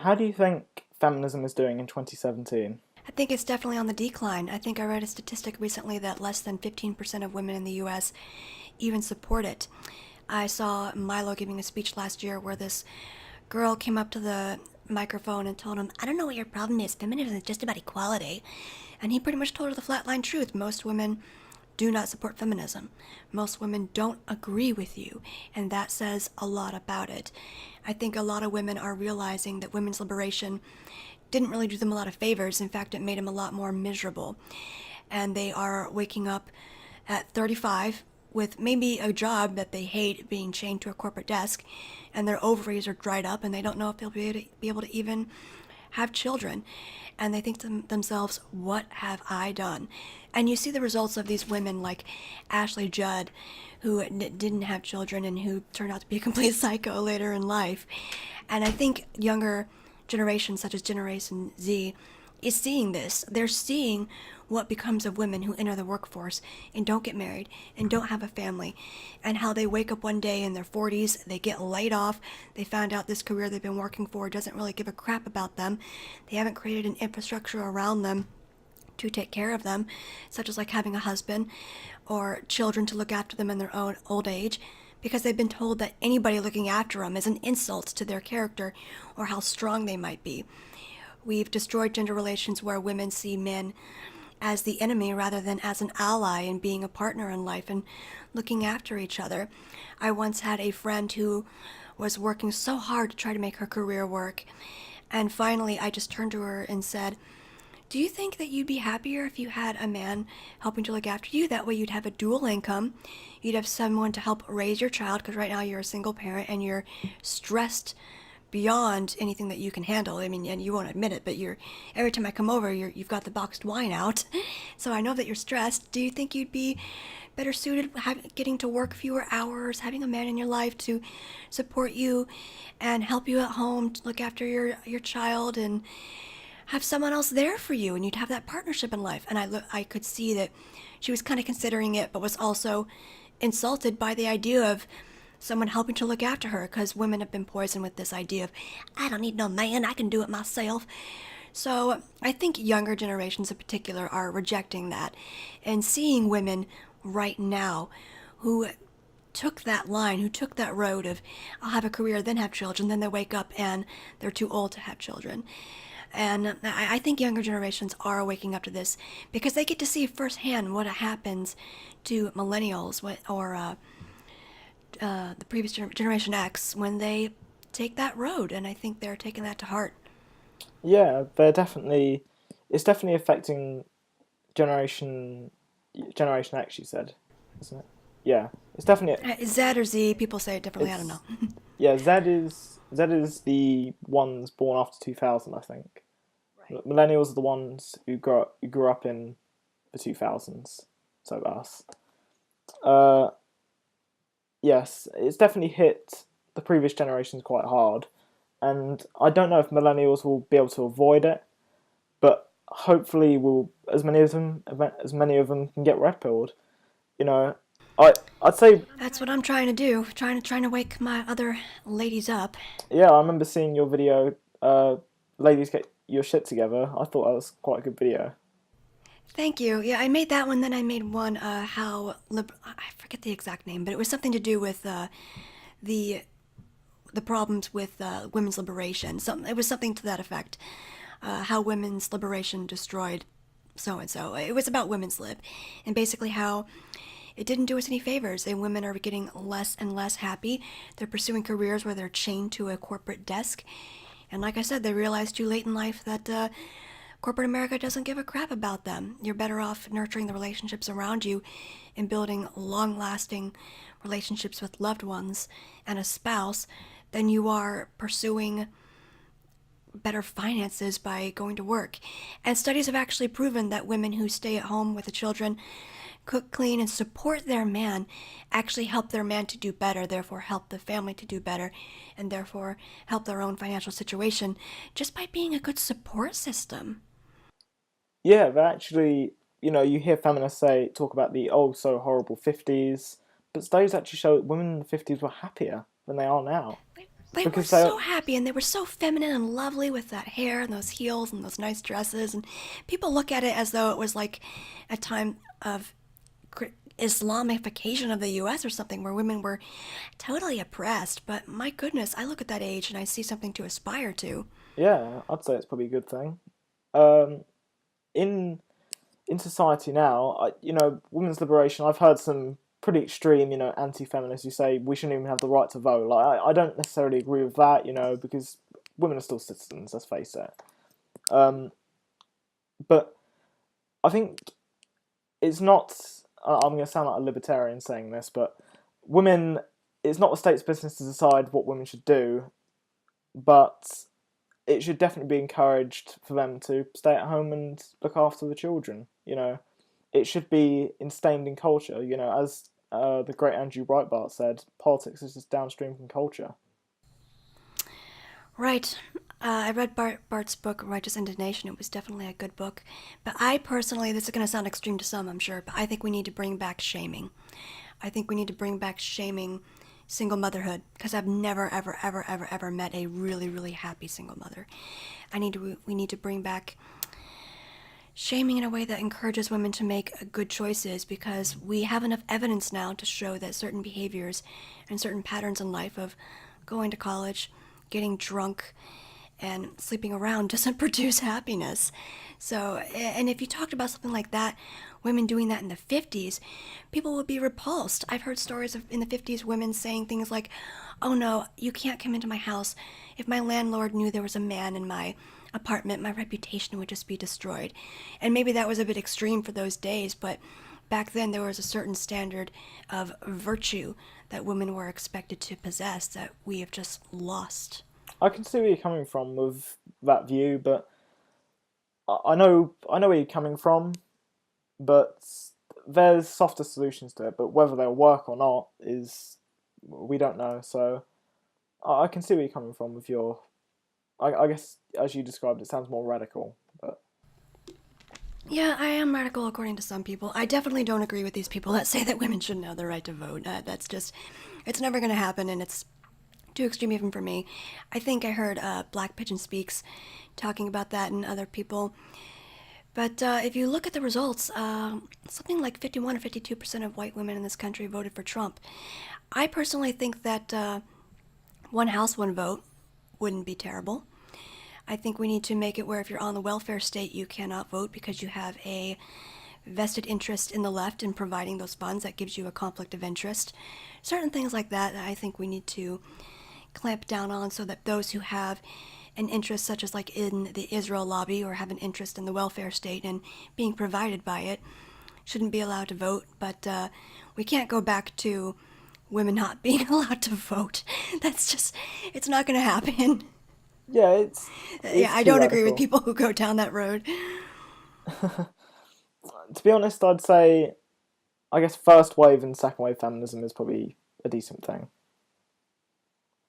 How do you think feminism is doing in 2017? I think it's definitely on the decline. I think I read a statistic recently that less than 15% of women in the US even support it. I saw Milo giving a speech last year where this girl came up to the microphone and told him, I don't know what your problem is. Feminism is just about equality. And he pretty much told her the flatline truth. Most women do not support feminism. Most women don't agree with you, and that says a lot about it. I think a lot of women are realizing that women's liberation didn't really do them a lot of favors. In fact, it made them a lot more miserable. And they are waking up at 35 with maybe a job that they hate, being chained to a corporate desk, and their ovaries are dried up and they don't know if they'll be able to even have children. And they think to themselves, what have I done? And you see the results of these women like Ashley Judd, who didn't have children and who turned out to be a complete psycho later in life. And I think younger generations, such as Generation Z, is seeing this. They're seeing what becomes of women who enter the workforce and don't get married and don't have a family, and how they wake up one day in their 40s, they get laid off, they found out this career they've been working for doesn't really give a crap about them, they haven't created an infrastructure around them to take care of them, such as like having a husband or children to look after them in their own old age, because they've been told that anybody looking after them is an insult to their character or how strong they might be. We've destroyed gender relations where women see men as the enemy rather than as an ally and being a partner in life and looking after each other. I once had a friend who was working so hard to try to make her career work, and finally I just turned to her and said, do you think that you'd be happier if you had a man helping to look after you? That way you'd have a dual income. You'd have someone to help raise your child, because right now you're a single parent and you're stressed beyond anything that you can handle. I mean, and you won't admit it, but every time I come over, you've got the boxed wine out. So I know that you're stressed. Do you think you'd be better suited getting to work fewer hours, having a man in your life to support you and help you at home, to look after your child and have someone else there for you, and you'd have that partnership in life? And I could see that she was kind of considering it, but was also insulted by the idea of someone helping to look after her, because women have been poisoned with this idea of, I don't need no man, I can do it myself. So I think younger generations in particular are rejecting that and seeing women right now who took that line, who took that road of, I'll have a career, then have children, then they wake up and they're too old to have children. And I think younger generations are waking up to this because they get to see firsthand what happens to millennials or the previous Generation X when they take that road, and I think they're taking that to heart. Yeah, it's definitely affecting Generation Generation X, you said, isn't it? Yeah, it's definitely Z or Z, people say it differently, I don't it's know. yeah, Z is the ones born after 2000, I think. Right. Millennials are the ones who grew up in the 2000s, so us. Uh, yes, it's definitely hit the previous generations quite hard, and I don't know if millennials will be able to avoid it, but hopefully, will as many of them can get red pilled. You know, I'd say That's what I'm trying to do, trying to wake my other ladies up. yeah. I remember seeing your video, ladies get your shit together. I thought that was quite a good video. Thank you. Yeah, I made that one. Then I made one. I forget the exact name, but it was something to do with the the problems with women's liberation. It was something to that effect. How women's liberation destroyed so and so. It was about women's lib, and basically how it didn't do us any favors, and women are getting less and less happy. They're pursuing careers where they're chained to a corporate desk, and like I said, they realized too late in life that corporate America doesn't give a crap about them. You're better off nurturing the relationships around you and building long-lasting relationships with loved ones and a spouse than you are pursuing better finances by going to work. And studies have actually proven that women who stay at home with the children, cook, clean, and support their man actually help their man to do better, therefore help the family to do better, and therefore help their own financial situation just by being a good support system. Yeah, but actually, you hear feminists talk about the oh so horrible 50s, but studies actually show that women in the 50s were happier than they are now. They were because they so happy and they were so feminine and lovely with that hair and those heels and those nice dresses. And people look at it as though it was like a time of Islamification of the U.S. or something where women were totally oppressed. But my goodness, I look at that age and I see something to aspire to. yeah, I'd say it's probably a good thing. Um, in in society now, women's liberation. I've heard some pretty extreme, anti-feminists who say we shouldn't even have the right to vote. Like, I don't necessarily agree with that, because women are still citizens. Let's face it. Um, but I think it's not. I'm going to sound like a libertarian saying this, but women. It's not the state's business to decide what women should do, but it should definitely be encouraged for them to stay at home and look after the children. It should be instained in culture. As the great Andrew Breitbart said, politics is just downstream from culture. Right. I read Bart's book, Righteous Indignation. It was definitely a good book. But I personally, this is going to sound extreme to some, I'm sure, but I think we need to bring back shaming. I think we need to bring back shaming single motherhood because I've never, ever, ever, ever, ever met a really, really happy single mother. We need to bring back shaming in a way that encourages women to make good choices because we have enough evidence now to show that certain behaviors and certain patterns in life of going to college, getting drunk, and sleeping around doesn't produce happiness. So, and if you talked about something like that, women doing that in the 50s, people would be repulsed. I've heard stories of in the 50s women saying things like, oh no, you can't come into my house. If my landlord knew there was a man in my apartment, my reputation would just be destroyed. And maybe that was a bit extreme for those days, but back then there was a certain standard of virtue that women were expected to possess that we have just lost. I can see where you're coming from with that view, but I know where you're coming from, but there's softer solutions to it. But whether they'll work or not is we don't know. So I can see where you're coming from with your. I guess as you described, it sounds more radical, but Yeah, I am radical according to some people. I definitely don't agree with these people that say that women shouldn't have the right to vote. That's just, it's never going to happen, and it's too extreme even for me. I think I heard Black Pigeon Speaks talking about that and other people. But if you look at the results, something like 51 or 52% of white women in this country voted for Trump. I personally think that one house, one vote wouldn't be terrible. I think we need to make it where if you're on the welfare state, you cannot vote because you have a vested interest in the left in providing those funds. That gives you a conflict of interest. Certain things like that I think we need to clamp down on so that those who have an interest, such as like in the Israel lobby or have an interest in the welfare state and being provided by it, shouldn't be allowed to vote. But we can't go back to women not being allowed to vote. That's just, it's not going to happen. yeah, it's Yeah, I too don't agree with radical. people who go down that road. To be honest, I'd say I guess first wave and second wave feminism is probably a decent thing,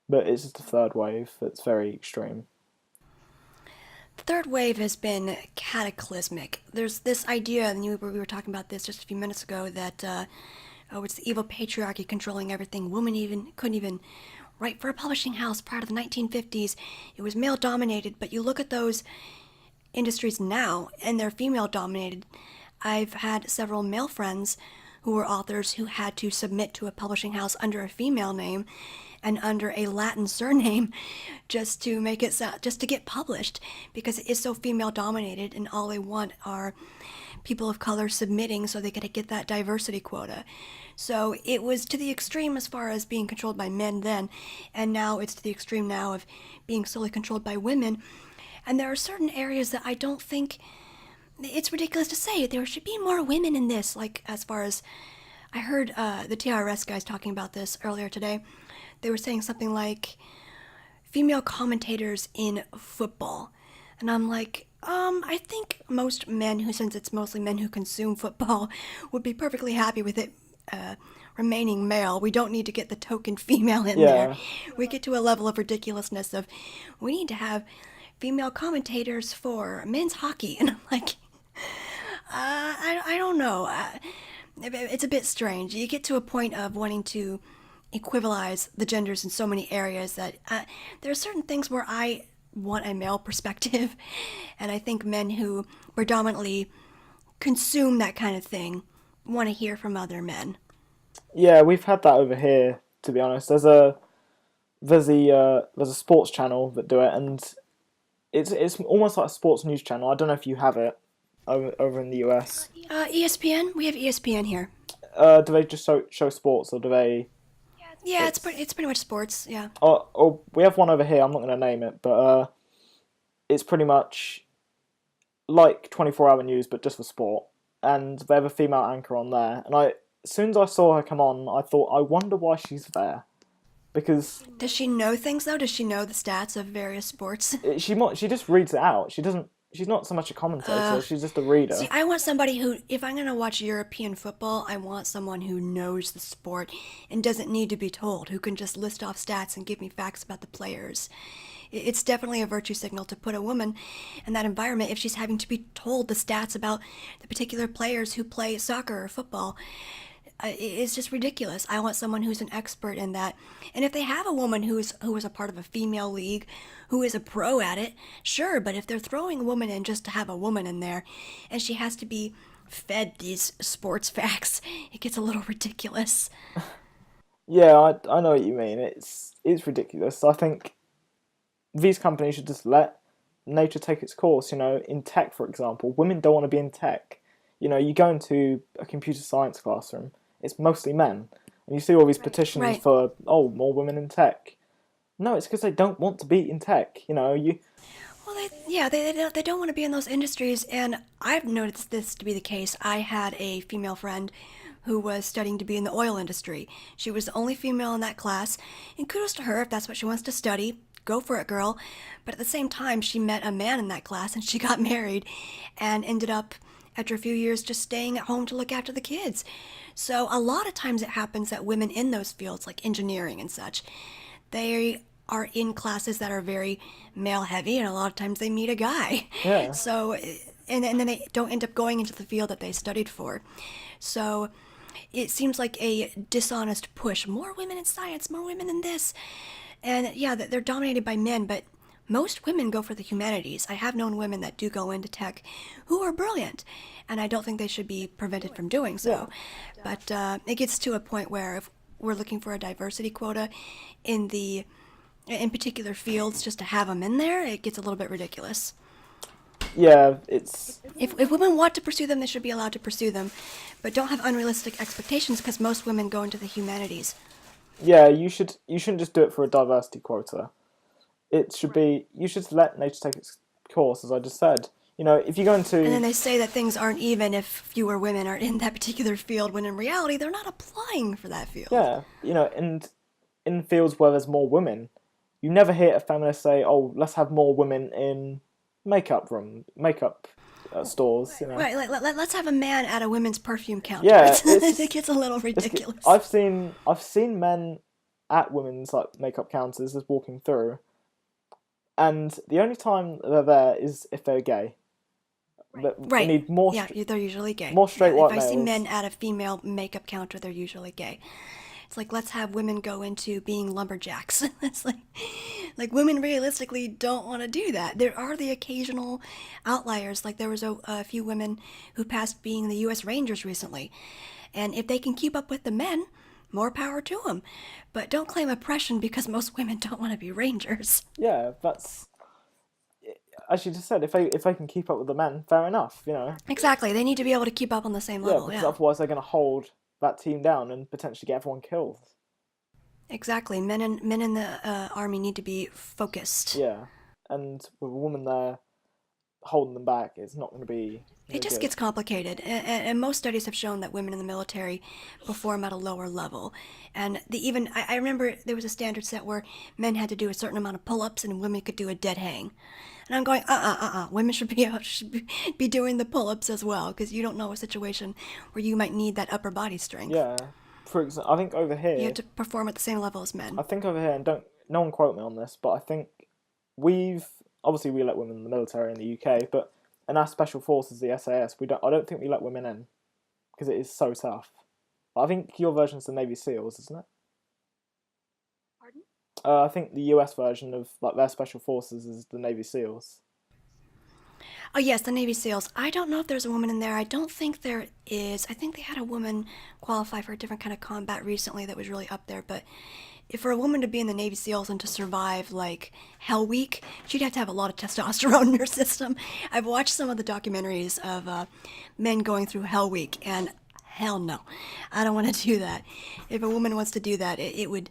but it's just a third wave that's very extreme. The third wave has been cataclysmic. There's this idea, and we were talking about this just a few minutes ago, that it's the evil patriarchy controlling everything. Women even couldn't even write for a publishing house prior to the 1950s. It was male dominated, but you look at those industries now, and they're female dominated. I've had several male friends who were authors who had to submit to a publishing house under a female name and under a Latin surname just to make it just to get published because it is so female dominated and all they want are people of color submitting so they could get that diversity quota. So it was to the extreme as far as being controlled by men then, and now it's to the extreme now of being solely controlled by women. And there are certain areas that I don't think it's ridiculous to say there should be more women in this. Like as far as I heard the TRS guys talking about this earlier today, they were saying something like female commentators in football, and I'm like, I think most men who, since it's mostly men who consume football, would be perfectly happy with it remaining male. We don't need to get the token female in there. Yeah, We get to a level of ridiculousness of we need to have female commentators for men's hockey, and I'm like, I don't know. It's a bit strange. You get to a point of wanting to equivalize the genders in so many areas that there are certain things where I want a male perspective, and I think men who predominantly consume that kind of thing want to hear from other men. Yeah, we've had that over here. To be honest, there's a sports channel that do it, and it's almost like a sports news channel. I don't know if you have it over in the US. ESPN, we have ESPN here. Do they just show sports, or do they? Yeah, it's pretty much sports. Yeah. Or we have one over here. I'm not going to name it, but it's pretty much like 24-hour news, but just for sport. And they have a female anchor on there. And as soon as I saw her come on, I thought, I wonder why she's there, because Does she know things though? Does she know the stats of various sports? she just reads it out. She doesn't. She's not so much a commentator. She's just a reader. See, I want somebody who, if I'm going to watch European football, I want someone who knows the sport and doesn't need to be told, who can just list off stats and give me facts about the players. It's definitely a virtue signal to put a woman in that environment if she's having to be told the stats about the particular players who play soccer or football. It's just ridiculous. I want someone who's an expert in that. And if they have a woman who is a part of a female league, who is a pro at it, sure, but if they're throwing a woman in just to have a woman in there, and she has to be fed these sports facts, it gets a little ridiculous. Yeah, I know what you mean. It's ridiculous. I think these companies should just let nature take its course. You know, in tech, for example, women don't want to be in tech. You know, you go into a computer science classroom, it's mostly men, and you see all these petitions Right. for more women in tech. No, it's because they don't want to be in tech. You know, Well, they don't want to be in those industries, and I've noticed this to be the case. I had a female friend who was studying to be in the oil industry. She was the only female in that class, and kudos to her if that's what she wants to study. Go for it, girl. But at the same time, she met a man in that class, and she got married, and ended up, after a few years, just staying at home to look after the kids. So a lot of times it happens that women in those fields, like engineering and such, they are in classes that are very male heavy, and a lot of times they meet a guy. yeah. So, and then they don't end up going into the field that they studied for. So it seems like a dishonest push. More women in science, more women in this. And yeah, they're dominated by men, but most women go for the humanities. I have known women that do go into tech who are brilliant, and I don't think they should be prevented from doing so. But it gets to a point where if we're looking for a diversity quota in particular fields just to have them in there, it gets a little bit ridiculous. Yeah, it's If women want to pursue them, they should be allowed to pursue them, but don't have unrealistic expectations because most women go into the humanities. yeah. You shouldn't just do it for a diversity quota. It should be, you should let nature take its course, as I just said. You know, if you go into And then they say that things aren't even if fewer women are in that particular field, when in reality they're not applying for that field. yeah, you know, and in fields where there's more women, you never hear a feminist say, "Oh, let's have more women in makeup stores." You know, Right, let's have a man at a women's perfume counter. yeah, It gets a little it's ridiculous. I've seen men at women's like makeup counters just walking through, and the only time they're there is if they're gay. But we Right. need more Yeah, they're usually gay. more straight Yeah, white if I see males. men at a female makeup counter, they're usually gay. It's like, let's have women go into being lumberjacks. It's like women realistically don't want to do that. There are the occasional outliers. Like there was a few women who passed being the U.S. Rangers recently, and if they can keep up with the men, more power to them. But don't claim oppression because most women don't want to be rangers. Yeah, that's as you just said. If they can keep up with the men, fair enough. You know, Exactly. They need to be able to keep up on the same yeah, level. because Yeah. otherwise they're going to hold that team down and potentially get everyone killed. Exactly. Men in the army need to be focused. Yeah, and with a woman there holding them back, it's not going to be It very just good. gets complicated, and most studies have shown that women in the military perform at a lower level. And I remember there was a standard set where men had to do a certain amount of pull-ups and women could do a dead hang. And I'm going, women should be doing the pull-ups as well, because you don't know a situation where you might need that upper body strength. Yeah, for example, I think over You here, have to perform at the same level as men. and don't no one quote me on this, but I think we've obviously we let women in the military in the UK, but in our special forces, the SAS, I don't think we let women in because it is so tough. I think your version's the Navy SEALs, isn't it? I think the US version of like their special forces is the Navy SEALs. Oh, yes, the Navy SEALs. I don't know if there's a woman in there. I don't think there is. I think they had a woman qualify for a different kind of combat recently that was really up there. But if for a woman to be in the Navy SEALs and to survive, like, Hell Week, she'd have to have a lot of testosterone in her system. I've watched some of the documentaries of men going through Hell Week, and hell no. I don't want to do that. If a woman wants to do that, it would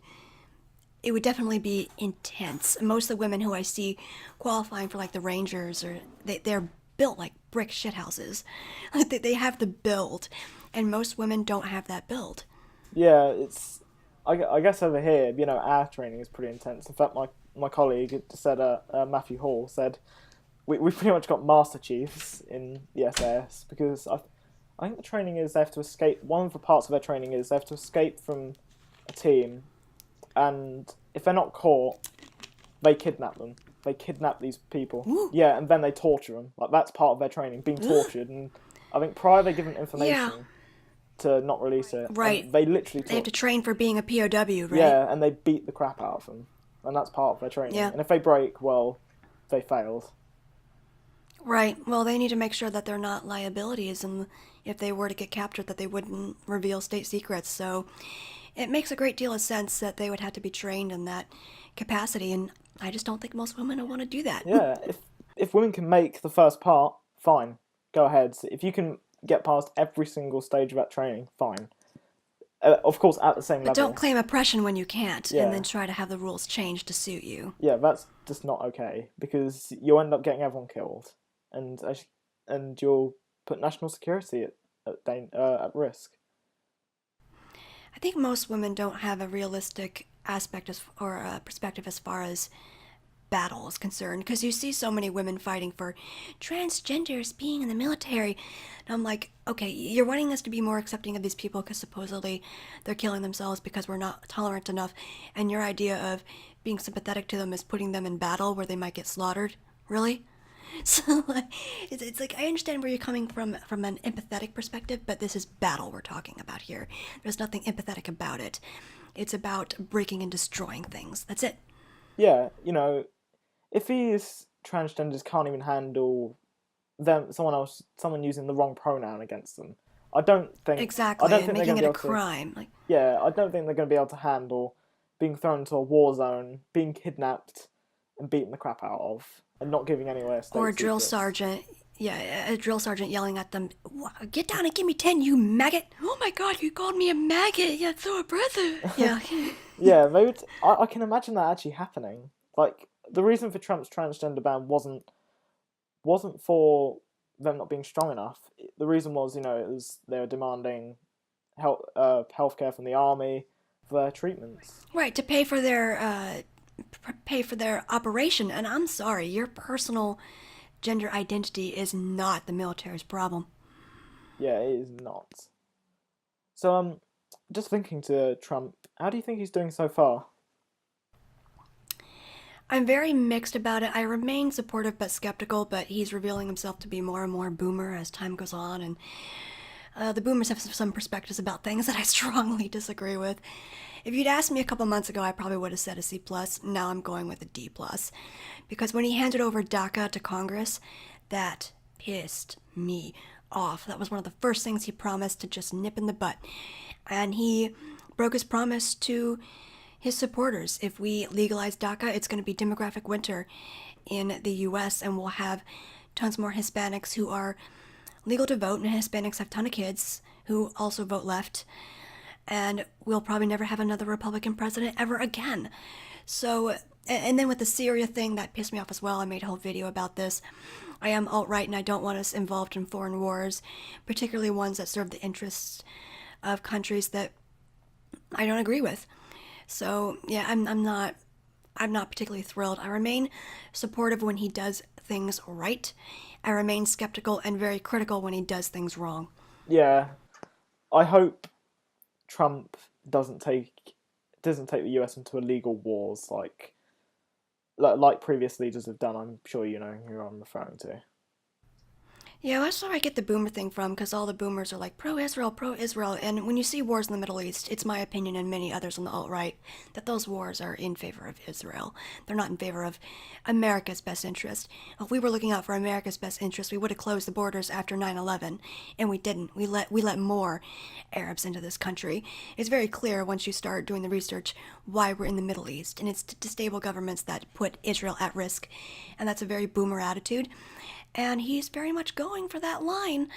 definitely be intense. Most of the women who I see qualifying for like the Rangers, or they're built like brick shithouses. They have the build, and most women don't have that build. Yeah, I guess over here, our training is pretty intense. In fact, my colleague said, Matthew Hall said, we pretty much got Master Chiefs in the SAS because I think the training is they have to escape. One of the parts of their training is they have to escape from a team, and if they're not caught, they kidnap them. They kidnap these people. Ooh. Yeah, and then they torture them. Like that's part of their training, being tortured. And I think prior they give them information Yeah. to not release it. Right. And they literally They have to train for being a POW, right? Yeah, and they beat the crap out of them, and that's part of their training. Yeah. And if they break, well, they failed. Right. Well, they need to make sure that they're not liabilities, and if they were to get captured, that they wouldn't reveal state secrets. So it makes a great deal of sense that they would have to be trained in that capacity, and I just don't think most women would want to do that. Yeah, if women can make the first part, fine, go ahead. If you can get past every single stage of that training, fine. Of course, at the same But level. don't claim oppression when you can't, Yeah. and then try to have the rules changed to suit you. Yeah, that's just not okay because you'll end up getting everyone killed, and you'll put national security at risk. I think most women don't have a realistic aspect or a perspective as far as battle is concerned, because you see so many women fighting for transgenders being in the military. And I'm like, okay, you're wanting us to be more accepting of these people because supposedly they're killing themselves because we're not tolerant enough, and your idea of being sympathetic to them is putting them in battle where they might get slaughtered? Really? So it's like, I understand where you're coming from an empathetic perspective, but this is battle we're talking about here. There's nothing empathetic about it. It's about breaking and destroying things. That's it. Yeah, if these transgenders can't even handle someone using the wrong pronoun against them, Exactly, I don't and think they're making going to it be a able to. crime. Like, Yeah, I don't think they're going to be able to handle being thrown into a war zone, being kidnapped, and beaten the crap out of, and not giving anywhere state or a drill secrets. sergeant. Yeah, a drill sergeant yelling at them, "Get down and give me 10, you maggot!" Oh my God, you called me a maggot! Yeah, throw a breather. Yeah. Yeah, maybe I can imagine that actually happening. Like the reason for Trump's transgender ban wasn't for them not being strong enough. The reason was, they were demanding healthcare from the army for their treatments. Right, to pay for their operation. And I'm sorry, your personal gender identity is not the military's problem. Yeah, it is not. So just thinking to Trump, how do you think he's doing so far? I'm very mixed about it. I remain supportive but skeptical, but he's revealing himself to be more and more boomer as time goes on, and the boomers have some perspectives about things that I strongly disagree with. If you'd asked me a couple months ago, I probably would have said a C+. Now I'm going with a D+. Because when he handed over DACA to Congress, that pissed me off. That was one of the first things he promised to just nip in the butt. And he broke his promise to his supporters. If we legalize DACA, it's going to be demographic winter in the U.S., and we'll have tons more Hispanics who are legal to vote, and Hispanics have a ton of kids who also vote left, and we'll probably never have another Republican president ever again. So, and then with the Syria thing, that pissed me off as well. I made a whole video about this. I am alt-right, and I don't want us involved in foreign wars, particularly ones that serve the interests of countries that I don't agree with. So, yeah, I'm not particularly thrilled. I remain supportive when he does things right. I remain skeptical and very critical when he does things wrong. Yeah, I hope Trump doesn't take the US into illegal wars like previous leaders have done. I'm sure you know who I'm referring to. Yeah, that's where I get the boomer thing from, because all the boomers are like pro-Israel, pro-Israel, and when you see wars in the Middle East, it's my opinion and many others on the alt-right that those wars are in favor of Israel. They're not in favor of America's best interest. If we were looking out for America's best interest, we would have closed the borders after 9/11, and we didn't. We let more Arabs into this country. It's very clear once you start doing the research why we're in the Middle East, and it's to stable governments that put Israel at risk, and that's a very boomer attitude. And he's very much going for that line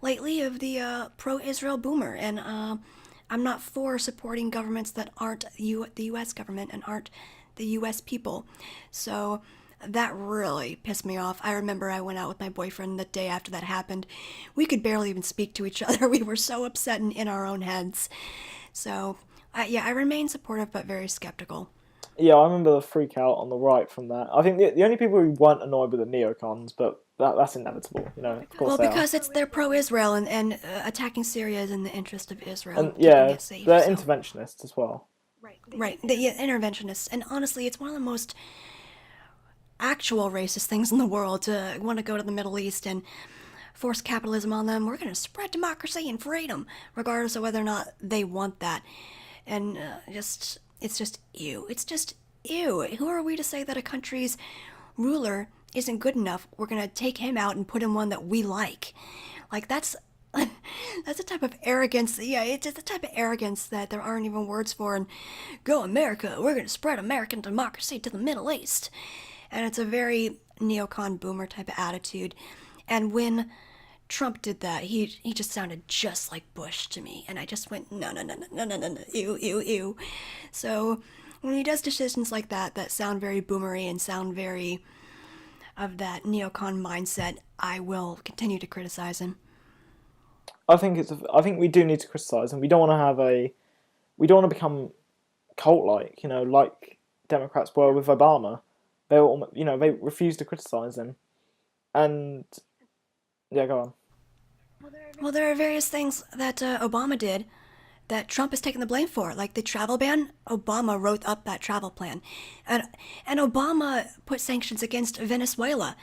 lately of the pro-Israel boomer. And I'm not for supporting governments that aren't the U.S. government and aren't the U.S. people. So that really pissed me off. I remember I went out with my boyfriend the day after that happened. We could barely even speak to each other. We were so upset and in our own heads. So, yeah, I remain supportive but very skeptical. Yeah, I remember the freak out on the right from that. I think the only people who weren't annoyed were the neocons, but that's inevitable. Of course Well, they are. because they're pro-Israel and attacking Syria is in the interest of Israel, And keeping yeah, it safe. they're So, interventionists as well. right, the interventionists, and honestly, it's one of the most actual racist things in the world to want to go to the Middle East and force capitalism on them. We're going to spread democracy and freedom, regardless of whether or not they want that. And it's just ew. It's just ew. Who are we to say that a country's ruler isn't good enough? We're going to take him out and put in one that we like. Like, that's. That's a type of arrogance. Yeah, it's just a type of arrogance that there aren't even words for. And go America, we're going to spread American democracy to the Middle East. And it's a very neocon boomer type of attitude. And when Trump did that, he just sounded just like Bush to me, and I just went no no no no no no no no ew ew ew. So when he does decisions like that sound very boomery and sound very of that neocon mindset, I will continue to criticize him. I think we do need to criticize, and we don't want to we don't want to become cult-like, like Democrats were with Obama. They refused to criticize him, and yeah, go on. Well, there are various things that Obama did that Trump has taken the blame for, like the travel ban. Obama wrote up that travel plan, and Obama put sanctions against Venezuela.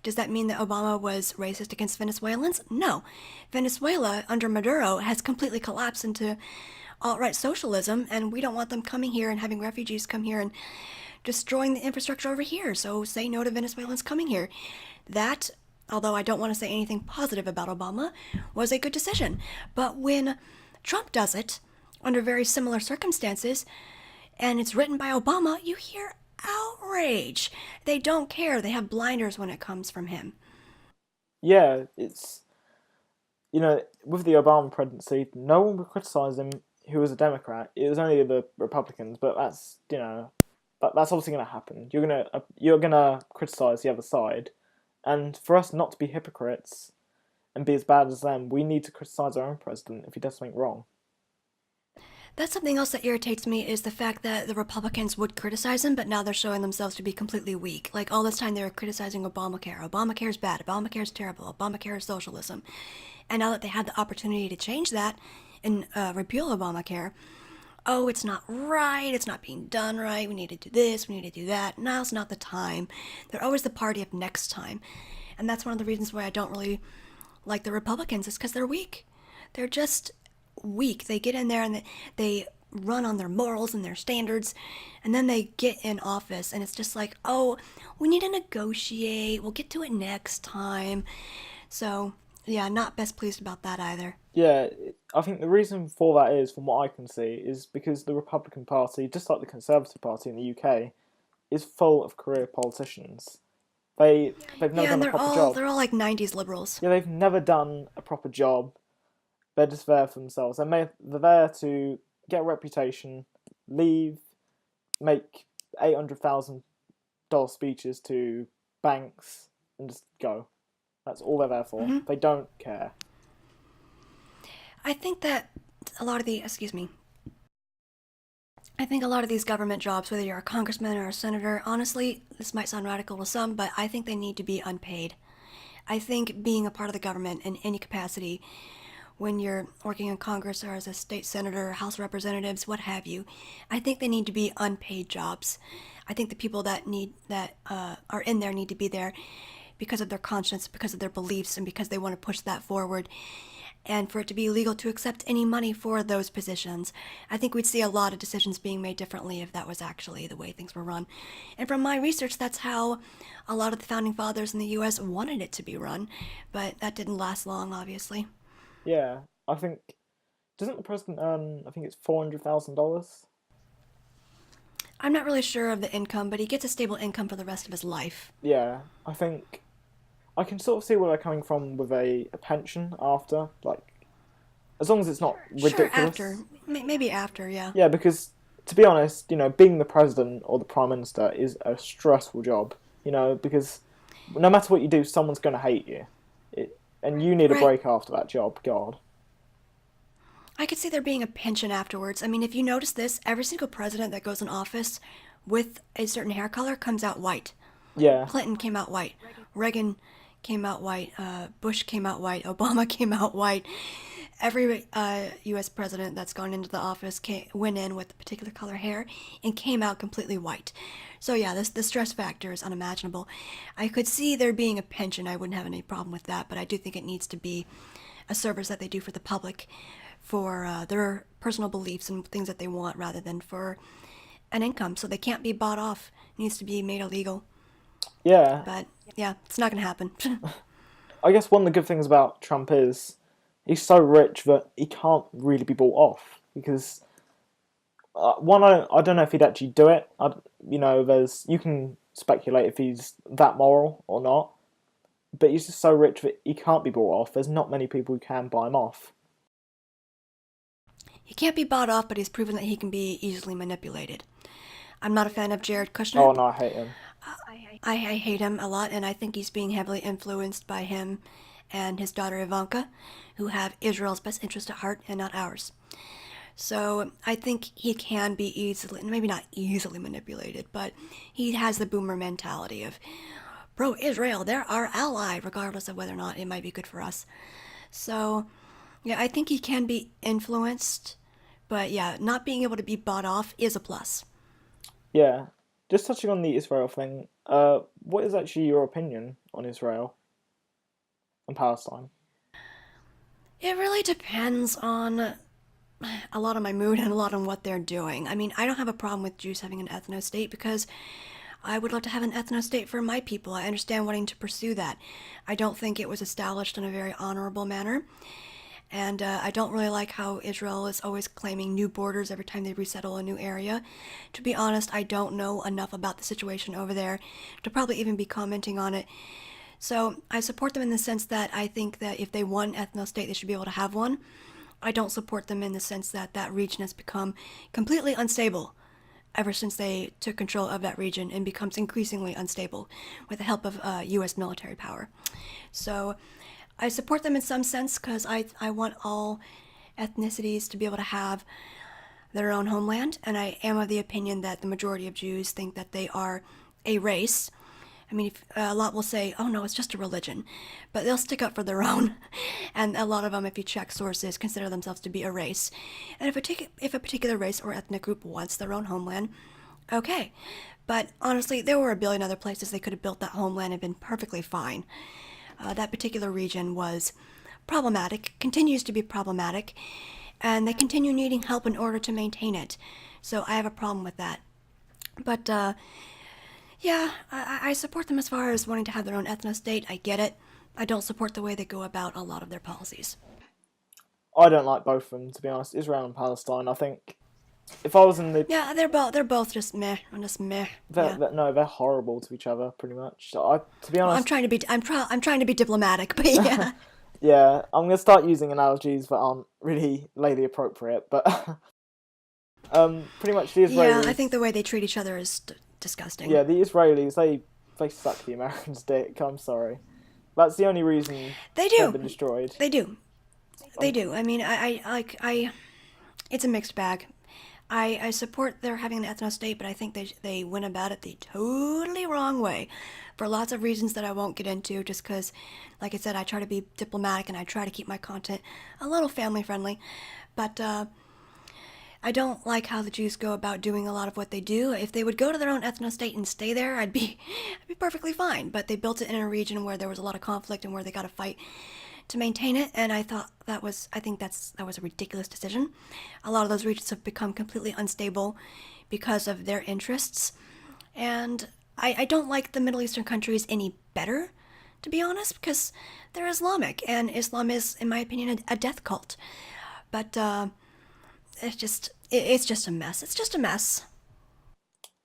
Does that mean that Obama was racist against Venezuelans? No. Venezuela under Maduro has completely collapsed into alt-right socialism, and we don't want them coming here and having refugees come here and destroying the infrastructure over here. So say no to Venezuelans coming here. That, although I don't want to say anything positive about Obama, was a good decision. But when Trump does it under very similar circumstances, and it's written by Obama, you hear outrage. They don't care. They have blinders when it comes from him. Yeah, it's with the Obama presidency, no one would criticize him who was a Democrat. It was only the Republicans, but that's obviously going to happen. You're gonna criticize the other side, and for us not to be hypocrites and be as bad as them, we need to criticize our own president if he does something wrong. That's something else that irritates me is the fact that the Republicans would criticize him, but now they're showing themselves to be completely weak. Like all this time they were criticizing Obamacare. Obamacare's bad. Obamacare's terrible. Obamacare is socialism. And now that they had the opportunity to change that and repeal Obamacare, oh, it's not right. It's not being done right. We need to do this. We need to do that. Now's not the time. They're always the party of next time. And that's one of the reasons why I don't really like the Republicans is because they're weak. They're just weak. They get in there and they run on their morals and their standards, and then they get in office, and it's just like, oh, we need to negotiate. We'll get to it next time. So, yeah, not best pleased about that either. Yeah, I think the reason for that is, from what I can see, is because the Republican Party, just like the Conservative Party in the UK, is full of career politicians. They've never Yeah, done and a proper job. they're all like '90s liberals. Yeah, they've never done a proper job. They're just there for themselves. They're there to get a reputation, leave, make $800,000 speeches to banks, and just go. That's all they're there for. Hmm. They don't care. I think that a lot of the, excuse me, I think a lot of these government jobs, whether you're a congressman or a senator, honestly, this might sound radical to some, but I think they need to be unpaid. I think being a part of the government in any capacity, when you're working in Congress or as a state senator, House of Representatives, what have you, I think they need to be unpaid jobs. I think the people that are in there need to be there because of their conscience, because of their beliefs, and because they want to push that forward, and for it to be illegal to accept any money for those positions. I think we'd see a lot of decisions being made differently if that was actually the way things were run. And from my research, that's how a lot of the founding fathers in the U.S. wanted it to be run, but that didn't last long, obviously. Yeah, I think doesn't the president earn? I think it's $400,000. I'm not really sure of the income, but he gets a stable income for the rest of his life. Yeah, I think I can sort of see where they're coming from with a pension after, like, as long as it's not Sure, after. ridiculous. Maybe after, yeah. Yeah, because to be honest, being the president or the prime minister is a stressful job. Because no matter what you do, someone's going to hate you, and you need a Right. break after that job. God. I could see there being a pension afterwards. I mean, if you notice this, every single president that goes in office with a certain hair color comes out white. Yeah, Clinton came out white. Reagan came out white. Bush came out white. Obama came out white. Every U.S. president that's gone into the office went in with a particular color hair and came out completely white. So yeah, the stress factor is unimaginable. I could see there being a pension. I wouldn't have any problem with that, but I do think it needs to be a service that they do for the public, for their personal beliefs and things that they want, rather than for an income. So they can't be bought off. It needs to be made illegal. yeah. But yeah, it's not going to happen. I guess one of the good things about Trump is he's so rich that he can't really be bought off because one, I don't know if he'd actually do it. You can speculate if he's that moral or not, but he's just so rich that he can't be bought off. There's not many people who can buy him off. He can't be bought off, but he's proven that he can be easily manipulated. I'm not a fan of Jared Oh Kushner. no, I hate him. I hate him a lot, and I think he's being heavily influenced by him and his daughter Ivanka, who have Israel's best interest at heart and not ours. So I think he can be easily, maybe not easily manipulated, but he has the boomer mentality of pro-Israel, they're our ally, regardless of whether or not it might be good for us. So yeah, I think he can be influenced, but yeah, not being able to be bought off is a plus. Yeah, just touching on the Israel thing. What is actually your opinion on Israel and Palestine? It really depends on a lot on my mood and a lot on what they're doing. I mean, I don't have a problem with Jews having an ethno state because I would love to have an ethno state for my people. I understand wanting to pursue that. I don't think it was established in a very honorable manner. And I don't really like how Israel is always claiming new borders every time they resettle a new area. To be honest, I don't know enough about the situation over there to probably even be commenting on it. So I support them in the sense that I think that if they want an ethno state, they should be able to have one. I don't support them in the sense that that region has become completely unstable ever since they took control of that region and becomes increasingly unstable with the help of U.S. military power. So I support them in some sense because I want all ethnicities to be able to have their own homeland, and I am of the opinion that the majority of Jews think that they are a race. I mean, a lot will say, oh no, it's just a religion, but they'll stick up for their own. And a lot of them, if you check sources, consider themselves to be a race. And if a particular race or ethnic group wants their own homeland, okay. But honestly, there were a billion other places they could have built that homeland and been perfectly fine. That particular region was problematic, continues to be problematic, and they continue needing help in order to maintain it. So I have a problem with that. But yeah, I support them as far as wanting to have their own ethno state. I get it. I don't support the way they go about a lot of their policies. I don't like both of them, to be honest. Israel and Palestine. I think if I was in the Yeah, they're both just meh, just meh. Yeah. no, they're horrible to each other, pretty much. To be Well, honest, I'm trying to be diplomatic, but yeah. yeah, I'm gonna start using analogies that aren't really legally appropriate, but pretty much the Yeah, Israelis. I think the way they treat each other is disgusting. Yeah, the Israelis they suck the Americans' dick. I'm sorry. That's the only reason They they've been do. destroyed. They do. They Um, do. I mean, it's a mixed bag. I support their having an ethno state, but I think they went about it the totally wrong way for lots of reasons that I won't get into, just because, like I said, I try to be diplomatic and I try to keep my content a little family friendly. But I don't like how the Jews go about doing a lot of what they do. If they would go to their own ethno-state and stay there, I'd be perfectly fine. But they built it in a region where there was a lot of conflict and where they got to fight to maintain it. And I think that was a ridiculous decision. A lot of those regions have become completely unstable because of their interests. And I don't like the Middle Eastern countries any better, to be honest, because they're Islamic, and Islam is, in my opinion, a death cult. But it's just a mess. It's just a mess.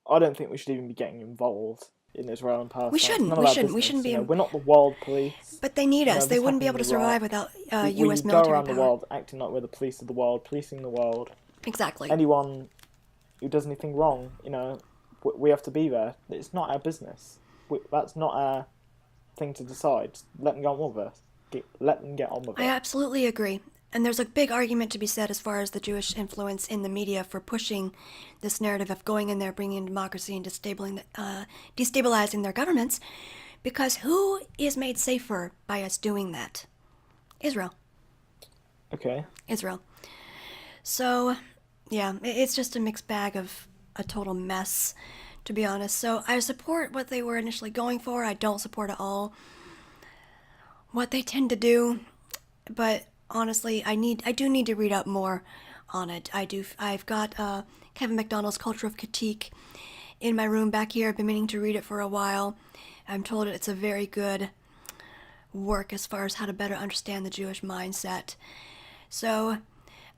I don't think we should even be getting involved in Israel and Palestine. We shouldn't. We shouldn't be. We're not the world police. But they need us. They wouldn't be able to survive without U.S. military power. We go around the world acting like we're the police of the world, policing the world. Exactly. Anyone who does anything wrong, we have to be there. It's not our business. That's not our thing to decide. Let them get on with it. Let them get on with it. I absolutely agree. And there's a big argument to be said as far as the Jewish influence in the media for pushing this narrative of going in there, bringing in democracy, and destabilizing their governments. Because who is made safer by us doing that? Israel. Okay. Israel. So, yeah, it's just a mixed bag of a total mess, to be honest. So I support what they were initially going for. I don't support at all what they tend to do, but honestly, I do need to read up more on it. I've got Kevin MacDonald's Culture of Critique in my room back here. I've been meaning to read it for a while. I'm told it's a very good work as far as how to better understand the Jewish mindset. So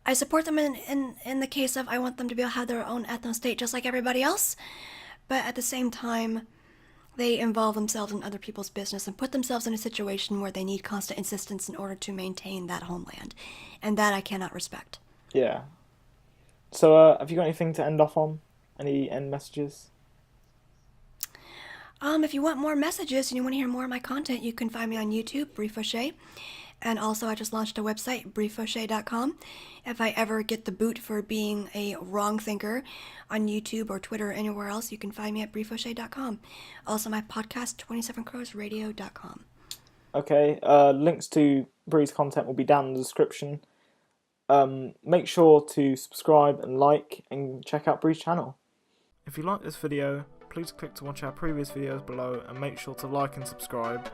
I support them in the case of I want them to be able to have their own ethno-state just like everybody else, but at the same time, they involve themselves in other people's business and put themselves in a situation where they need constant insistence in order to maintain that homeland. And that I cannot respect. Yeah. So, have you got anything to end off on? Any end messages? If you want more messages and you want to hear more of my content, you can find me on YouTube, Bre Faucheux. And also, I just launched a website, brefaucheux.com. If I ever get the boot for being a wrong thinker on YouTube or Twitter or anywhere else, you can find me at brefaucheux.com. Also, my podcast, 27crowsradio.com. Okay, links to Bre's content will be down in the description. Make sure to subscribe and like and check out Bre's channel. If you like this video, please click to watch our previous videos below and make sure to like and subscribe.